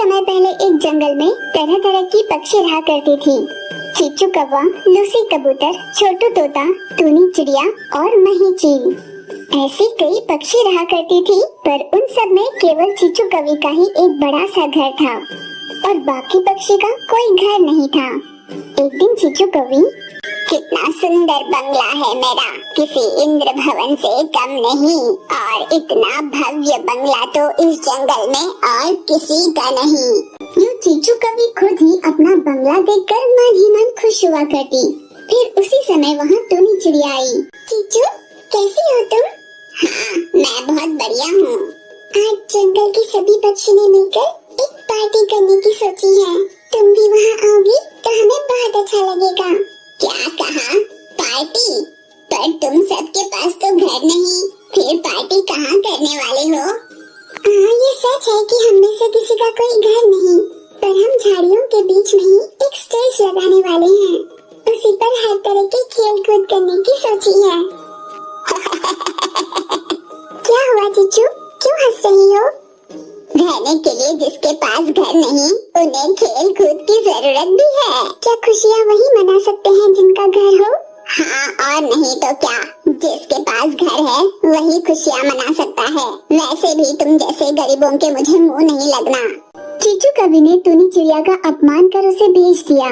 समय पहले एक जंगल में तरह तरह की पक्षी रहा करती थी। चीचू कौवा, लूसी कबूतर, छोटू तोता, टूनी चिड़िया और मही चील। ऐसी कई पक्षी रहा करती थी, पर उन सब में केवल चीचू कवि का ही एक बड़ा सा घर था और बाकी पक्षी का कोई घर नहीं था। एक दिन चीचू कवि, कितना सुंदर बंगला है मेरा, किसी इंद्र भवन से कम नहीं, और इतना भव्य बंगला तो इस जंगल में और किसी का नहीं। यूं चीचू कवि खुद ही अपना बंगला देखकर मन ही मन खुश हुआ करती। फिर उसी समय वहाँ टूनी चिड़िया आई। चीचू, कैसी हो तुम? हाँ, मैं बहुत बढ़िया हूँ। आज जंगल के सभी पक्षी ने मिलकर एक पार्टी करने की सोची है। तुम भी वहाँ आओगी तो हमें बहुत अच्छा लगेगा। क्या कहा? पार्टी? पर तुम सबके पास तो घर नहीं, फिर पार्टी कहाँ करने वाले हो? हाँ, ये सच है कि हम में से किसी का कोई घर नहीं, पर हम झाड़ियों के बीच में ही एक स्टेज लगाने वाले हैं। उसी पर हर तरह के खेल कूद करने की सोची है। क्या हुआ चीचू, क्यों हंस रही हो? रहने के लिए जिसके पास घर नहीं, उन्हें खेल कूद की जरूरत भी है। क्या खुशियाँ वही मना सकते हैं जिनका घर हो? हाँ, और नहीं तो क्या, जिसके पास घर है वही खुशियाँ मना सकता है। वैसे भी तुम जैसे गरीबों के मुझे मुंह नहीं लगना। चीचू कवि ने टूनी चिड़िया का अपमान कर उसे भेज दिया।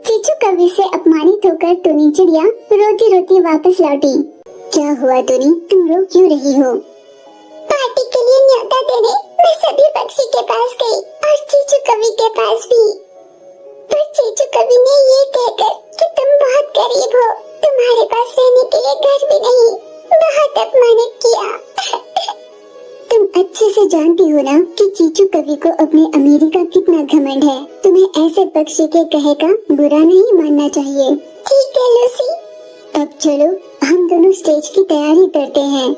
चीचू कवि से अपमानित होकर टूनी चिड़िया रोती रोती वापस लौटी। क्या हुआ टूनी, तुम रो क्यों रही हो? पार्टी के लिए न्योता देने मैं सभी पक्षी के पास गई और चीचू कवि के पास भी, पर चीचू कवि ने ये कहकर कि तुम बहुत गरीब हो, तुम्हारे पास रहने के लिए घर भी नहीं, बहुत अपमानित किया। तुम अच्छे से जानती हो ना कि चीचू कवि को अपनी अमीरी का कितना घमंड है। तुम्हें ऐसे पक्षी के कहे का बुरा नहीं मानना चाहिए। ठीक है लूसी, अब चलो हम दोनों स्टेज की तैयारी करते हैं।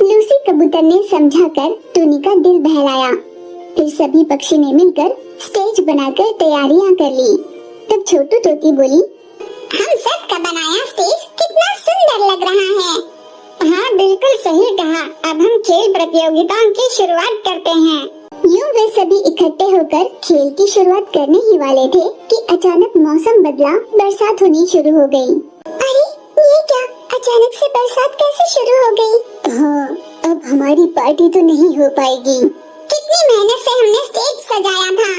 लूसी कबूतर ने समझाकर टूनी का दिल बहलाया। फिर सभी पक्षी ने मिलकर स्टेज बनाकर तैयारियां कर ली। तब छोटू तोती बोली, हम सब का बनाया स्टेज कितना सुंदर लग रहा है। हाँ, बिल्कुल सही कहा। अब हम खेल प्रतियोगिताओं की शुरुआत करते हैं। यूं वे सभी इकट्ठे होकर खेल की शुरुआत करने ही वाले थे कि अचानक मौसम बदला, बरसात होनी शुरू हो गई। अरे ये क्या, अचानक से बरसात कैसे शुरू हो गई? हाँ, अब हमारी पार्टी तो नहीं हो पाएगी। कितनी मेहनत से हमने स्टेज सजाया था।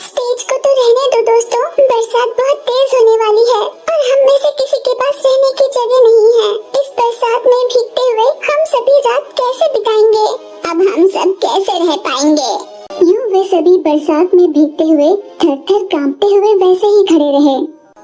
स्टेज को तो रहने दो दोस्तों, बरसात बहुत तेज होने वाली है और हम में से किसी के पास रहने की जगह नहीं है। इस बरसात में भीगते हुए हम सभी रात कैसे बिताएंगे? अब हम सब कैसे रह पाएंगे? यूं वे सभी बरसात में भीगते हुए थर-थर कांपते हुए वैसे ही खड़े रहे।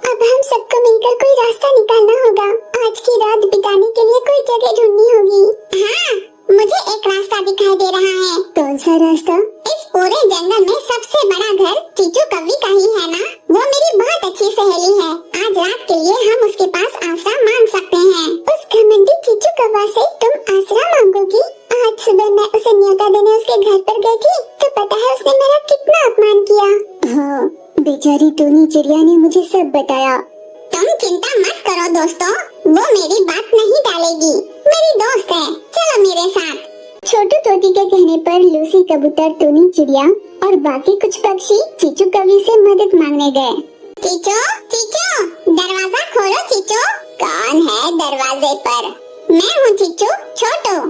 अब हम सबको मिलकर कोई रास्ता निकालना होगा। आज की रात बिताने के लिए कोई जगह ढूंढनी होगी। हाँ, मुझे एक रास्ता दिखाई दे रहा है। कौन सा रास्ता? इस पूरे जंगल में सबसे बड़ा घर चीचू कवि का ही है ना? वो मेरी बहुत अच्छी सहेली है। आज रात के लिए हम उसके पास आसरा मांग सकते हैं। उस घमंडी चीचू कौवा से तुम आसरा मांगोगी? आज सुबह मैं उसे न्योता देने उसके घर पर गई थी तो पता है उसने मेरा कितना अपमान किया। हाँ, बेचारी टूनी चिड़िया ने मुझे सब बताया। तुम चिंता मत करो दोस्तों, वो मेरी बात नहीं टालेगी। मेरी दोस्त है, चलो मेरे साथ। छोटू तोती के कहने पर लूसी कबूतर, टूनी चिड़िया और बाकी कुछ पक्षी चीचू कवि से मदद मांगने गए। चीचू, चीचू, दरवाजा खोलो चीचू। कौन है दरवाजे पर? मैं हूँ चीचू, छोटू।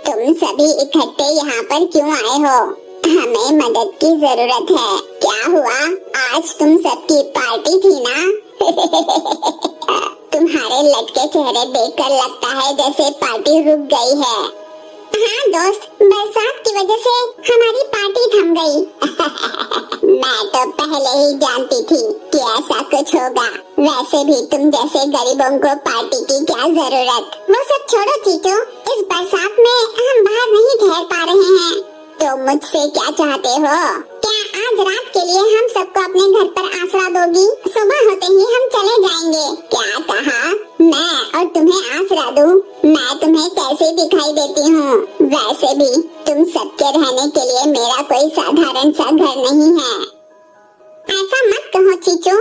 तुम सभी इकट्ठे यहाँ पर क्यों आए हो? हमें मदद की जरूरत है। क्या हुआ, आज तुम सबकी पार्टी थी ना? तुम्हारे लटके चेहरे देखकर लगता है जैसे पार्टी रुक गई है। हाँ दोस्त, बरसात की वजह से हमारी पार्टी थम गई। मैं तो पहले ही जानती थी कि ऐसा कुछ होगा। वैसे भी तुम जैसे गरीबों को पार्टी की क्या जरूरत। वो सब छोड़ो चीचू, इस बरसात में हम बाहर नहीं ठहर पा रहे हैं। तो मुझसे क्या चाहते हो? क्या आज रात के लिए हम सबको अपने घर पर आसरा दोगी? सुबह होते ही हम चले जाएंगे। क्या कहा? मैं और तुम्हें आसरा दूं? मैं तुम्हें कैसे दिखाई देती हूँ? वैसे भी तुम सबके रहने के लिए मेरा कोई साधारण सा घर नहीं है। ऐसा मत कहो चीचू,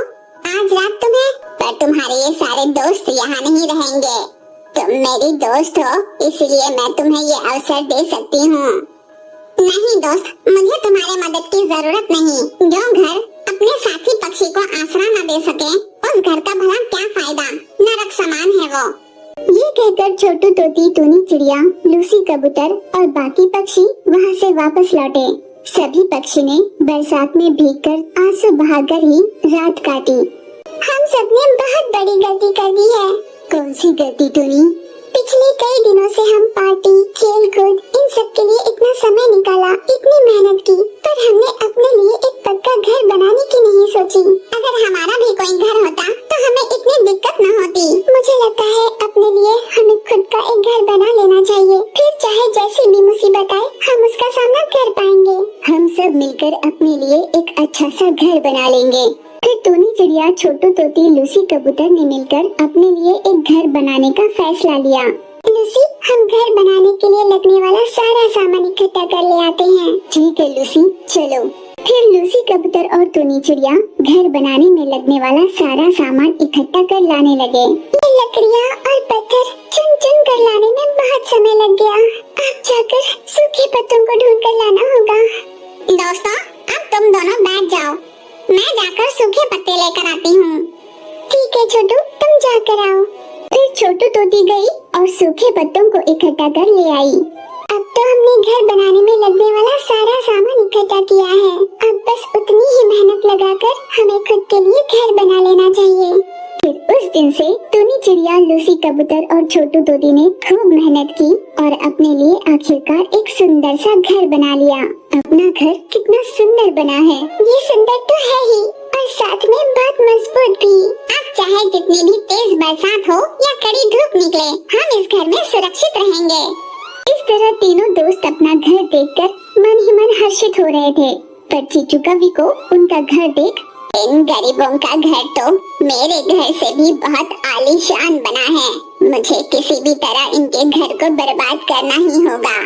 आज रात तुम्हें, पर तुम्हारे ये सारे दोस्त यहाँ नहीं रहेंगे। तुम मेरी दोस्त हो, इसलिए मैं तुम्हें ये अवसर दे सकती हूँ। नहीं दोस्त, मुझे तुम्हारे मदद की जरूरत नहीं। जो घर अपने साथी पक्षी को आसरा न दे सके, उस घर का भला क्या फायदा? नरक समान है वो। ये कहकर छोटू तोती, टूनी चिड़िया, लूसी कबूतर और बाकी पक्षी वहाँ से वापस लौटे। सभी पक्षी ने बरसात में भीगकर आंसू बहाकर ही रात काटी। हम सबने बहुत बड़ी गलती कर दी है। कौन सी गलती टूनी? पिछले कई दिनों से हम पार्टी, खेल कूद इन सब के लिए इतना समय निकाला, इतनी मेहनत की, पर हमने अपने लिए एक पक्का घर बनाने की नहीं सोची। अगर हमारा भी कोई घर होता तो हमें इतनी दिक्कत न होती। मुझे लगता है अपने लिए हमें खुद का एक घर बना लेना चाहिए, फिर चाहे जैसी भी मुसीबत आए हम उसका सामना कर पाएंगे। हम सब मिलकर अपने लिए एक अच्छा सा घर बना लेंगे। फिर टूनी चिड़िया, छोटू तोती, लूसी कबूतर ने मिलकर अपने लिए एक घर बनाने का फैसला लिया। लूसी, हम घर बनाने के लिए लगने वाला सारा सामान इकट्ठा कर ले आते हैं। ठीक है लूसी, चलो। फिर लूसी कबूतर और टूनी चिड़िया घर बनाने में लगने वाला सारा सामान इकट्ठा कर लाने लगे। ये लकड़ियाँ और पत्थर चुन चुन कर लाने में बहुत समय लग गया। अब जाकर सूखे पत्तों को ढूंढ कर लाना होगा। दोस्तों, अब तुम दोनों बैठ जाओ, मैं जाकर सूखे पत्ते लेकर आती हूँ। ठीक है छोटू, तुम जाकर आओ। फिर छोटू तोती गई और सूखे पत्तों को इकट्ठा कर ले आई। अब तो हमने घर बनाने में लगने वाला सारा सामान इकट्ठा किया है। अब बस उतनी ही मेहनत लगाकर हमें खुद के लिए घर बना लेना चाहिए। फिर उस दिन से टूनी चिड़िया, लूसी कबूतर और छोटू तोती ने खूब मेहनत की और अपने लिए आखिरकार एक सुंदर सा घर बना लिया। अपना घर कितना सुंदर बना है। ये सुंदर तो है ही और साथ में बहुत मजबूत भी। अब चाहे जितनी भी तेज बरसात हो या कड़ी धूप निकले, हम इस घर में सुरक्षित रहेंगे। इस तरह तीनों दोस्त अपना घर देखकर मन ही मन हर्षित हो रहे थे। पर चीचू कवि को उनका घर देख, इन गरीबों का घर तो मेरे घर से भी बहुत आलीशान बना है। मुझे किसी भी तरह इनके घर को बर्बाद करना ही होगा।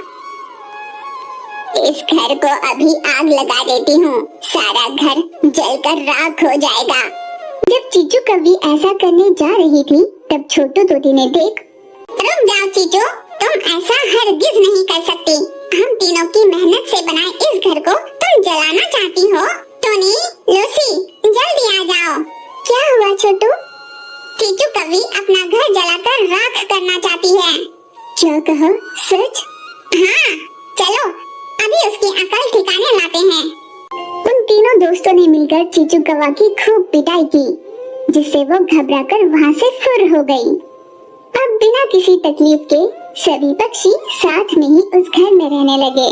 इस घर को अभी आग लगा देती हूँ, सारा घर जलकर राख हो जाएगा। जब चीचू कवि ऐसा करने जा रही थी, तब छोटू तोती ने देख, रुक जाओ चीचू, तुम ऐसा हरगिज नहीं कर सकती। हम तीनों की मेहनत से बनाए इस घर को तुम जलाना चाहती हो? टोनी, लूसी, जल्दी आ जाओ। क्या हुआ छोटू? चीचू कवि अपना घर जलाकर राख करना चाहती है। क्या कहा? सच? हाँ, चलो अभी उसकी अकल ठिकाने लाते हैं। उन तीनों दोस्तों ने मिलकर चीचू कौवा की खूब पिटाई की, जिससे वो घबराकर वहाँ से फुर हो गई। अब बिना किसी तकलीफ के सभी पक्षी साथ में ही उस घर में रहने लगे।